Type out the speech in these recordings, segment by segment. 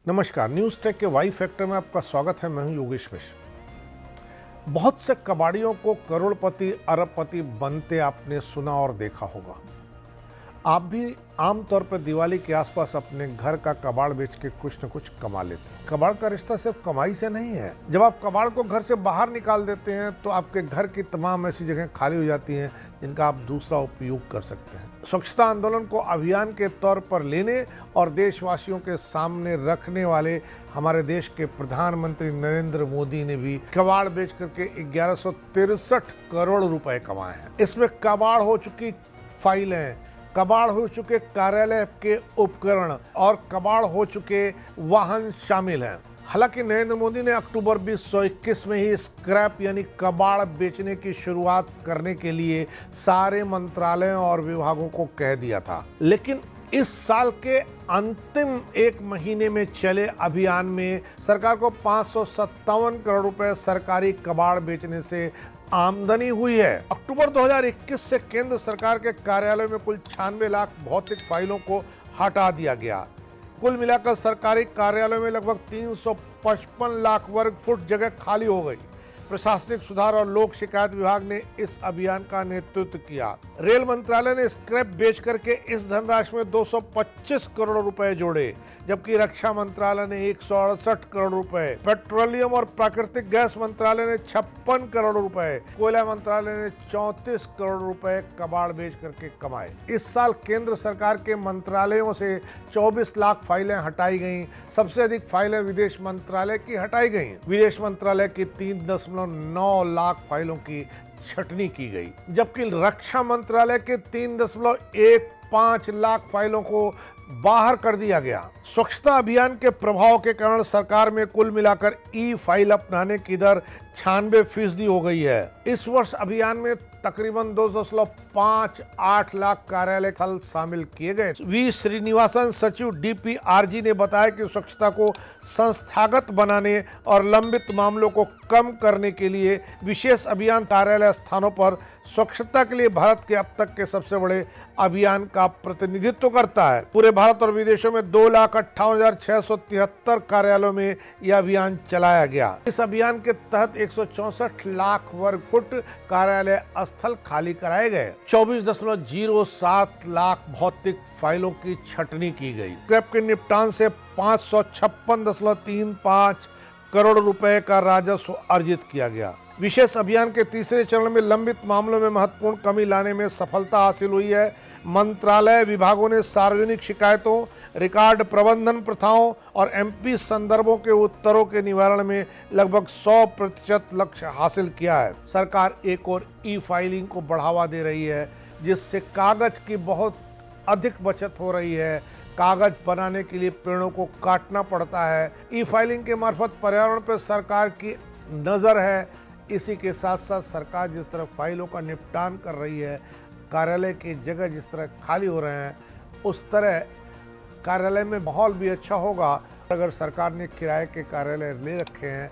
नमस्कार, news take के Y factor में आपका स्वागत है। मैं हूं योगेश मिश्र। बहुत से कबाड़ियों को करोड़पति अरबपति बनते आपने सुना और देखा होगा। आप भी आमतौर पर दिवाली के आसपास अपने घर का कबाड़ बेच के कुछ न कुछ कमा लेते हैं। कबाड़ का रिश्ता सिर्फ कमाई से नहीं है। जब आप कबाड़ को घर से बाहर निकाल देते हैं तो आपके घर की तमाम ऐसी जगह खाली हो जाती हैं जिनका आप दूसरा उपयोग कर सकते हैं। स्वच्छता आंदोलन को अभियान के तौर पर लेने और देशवासियों के सामने रखने वाले हमारे देश के प्रधानमंत्री नरेंद्र मोदी ने भी कबाड़ बेच करके 1163 करोड़ रुपए कमाए हैं। इसमें कबाड़ हो चुकी फाइलें, कबाड़ हो चुके कार्यालय के उपकरण और कबाड़ हो चुके वाहन शामिल हैं। हालांकि नरेंद्र मोदी ने अक्टूबर 2021 में ही स्क्रैप यानी कबाड़ बेचने की शुरुआत करने के लिए सारे मंत्रालयों और विभागों को कह दिया था, लेकिन इस साल के अंतिम एक महीने में चले अभियान में सरकार को 557 करोड़ रुपए सरकारी कबाड़ बेचने से आमदनी हुई है। अक्टूबर 2021 से केंद्र सरकार के कार्यालय में कुल 96 लाख भौतिक फाइलों को हटा दिया गया। कुल मिलाकर सरकारी कार्यालयों में लगभग 355 लाख वर्ग फुट जगह खाली हो गई। प्रशासनिक सुधार और लोक शिकायत विभाग ने इस अभियान का नेतृत्व किया। रेल मंत्रालय ने स्क्रैप बेच करके इस धनराशि में 225 करोड़ रुपए जोड़े, जबकि रक्षा मंत्रालय ने 168 करोड़ रुपए, पेट्रोलियम और प्राकृतिक गैस मंत्रालय ने 56 करोड़ रुपए, कोयला मंत्रालय ने 34 करोड़ रुपए कबाड़ बेच करके कमाए। इस साल केंद्र सरकार के मंत्रालयों से 24 लाख फाइलें हटाई गईं। सबसे अधिक फाइलें विदेश मंत्रालय की हटाई गईं। विदेश मंत्रालय की 3.9 लाख फाइलों की छटनी की गई, जबकि रक्षा मंत्रालय के 3.15 लाख फाइलों को बाहर कर दिया गया। स्वच्छता अभियान के प्रभाव के कारण सरकार में कुल मिलाकर ई फाइल अपनाने की दर 96% हो गई है। इस वर्ष अभियान में तकरीबन 2.58 लाख कार्यालय स्थल शामिल किए गए। वी श्रीनिवासन, सचिव डीपीआरजी ने बताया कि स्वच्छता को संस्थागत बनाने और लंबित मामलों को कम करने के लिए विशेष अभियान कार्यालय स्थानों पर स्वच्छता के लिए भारत के अब तक के सबसे बड़े अभियान का प्रतिनिधित्व करता है। पूरे भारत और विदेशों में 2,58,673 कार्यालयों में यह अभियान चलाया गया। इस अभियान के तहत 164 लाख वर्ग फुट कार्यालय स्थल खाली कराए गए। 24.07 लाख भौतिक फाइलों की छटनी की गई। स्क्रैप के निपटान से 556.35 करोड़ रुपए का राजस्व अर्जित किया गया। विशेष अभियान के तीसरे चरण में लंबित मामलों में महत्वपूर्ण कमी लाने में सफलता हासिल हुई है। मंत्रालय विभागों ने सार्वजनिक शिकायतों, रिकॉर्ड प्रबंधन प्रथाओं और एमपी संदर्भों के उत्तरों के निवारण में लगभग 100% लक्ष्य हासिल किया है। सरकार एक और ई फाइलिंग को बढ़ावा दे रही है, जिससे कागज की बहुत अधिक बचत हो रही है। कागज बनाने के लिए पेड़ों को काटना पड़ता है। ई फाइलिंग के मार्फत पर्यावरण पर सरकार की नज़र है। इसी के साथ साथ सरकार जिस तरह फाइलों का निपटान कर रही है, कार्यालय की जगह जिस तरह खाली हो रहे हैं, उस तरह कार्यालय में माहौल भी अच्छा होगा। अगर सरकार ने किराए के कार्यालय ले रखे हैं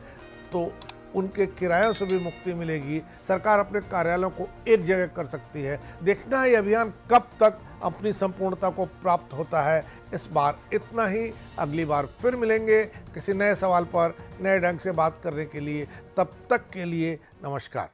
तो उनके किरायों से भी मुक्ति मिलेगी। सरकार अपने कार्यालयों को एक जगह कर सकती है। देखना है ये अभियान कब तक अपनी संपूर्णता को प्राप्त होता है। इस बार इतना ही। अगली बार फिर मिलेंगे किसी नए सवाल पर नए ढंग से बात करने के लिए। तब तक के लिए नमस्कार।